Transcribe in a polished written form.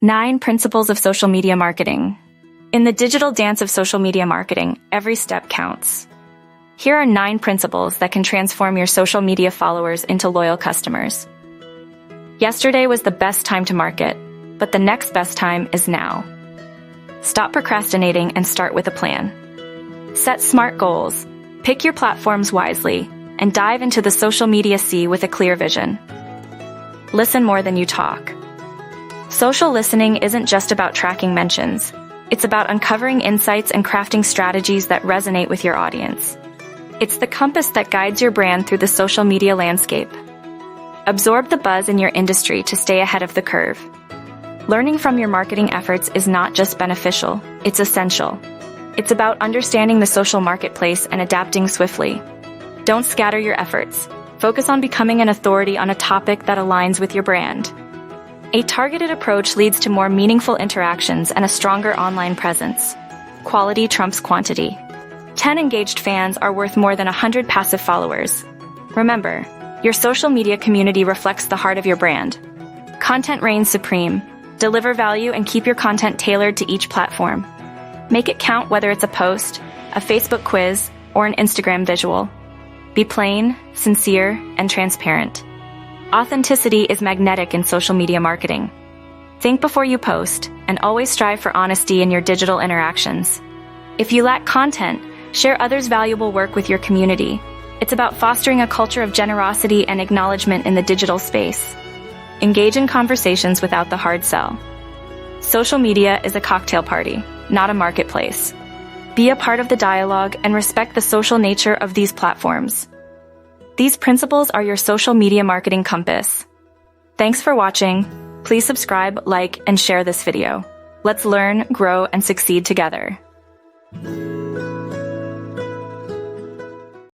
9 Principles of Social Media Marketing. In the digital dance of social media marketing, every step counts. Here are 9 principles that can transform your social media followers into loyal customers. Yesterday was the best time to market, but the next best time is now. Stop procrastinating and start with a plan. Set smart goals, pick your platforms wisely, and dive into the social media sea with a clear vision. Listen more than you talk. Social listening isn't just about tracking mentions. It's about uncovering insights and crafting strategies that resonate with your audience. It's the compass that guides your brand through the social media landscape. Absorb the buzz in your industry to stay ahead of the curve. Learning from your marketing efforts is not just beneficial, it's essential. It's about understanding the social marketplace and adapting swiftly. Don't scatter your efforts. Focus on becoming an authority on a topic that aligns with your brand. A targeted approach leads to more meaningful interactions and a stronger online presence. Quality trumps quantity. 10 engaged fans are worth more than 100 passive followers. Remember, your social media community reflects the heart of your brand. Content reigns supreme. Deliver value and keep your content tailored to each platform. Make it count, whether it's a post, a Facebook quiz, or an Instagram visual. Be plain, sincere, and transparent. Authenticity is magnetic in social media marketing. Think before you post, and always strive for honesty in your digital interactions. If you lack content, share others' valuable work with your community. It's about fostering a culture of generosity and acknowledgement in the digital space. Engage in conversations without the hard sell. Social media is a cocktail party, not a marketplace. Be a part of the dialogue and respect the social nature of these platforms. These principles are your social media marketing compass. Thanks for watching. Please subscribe, like, and share this video. Let's learn, grow, and succeed together.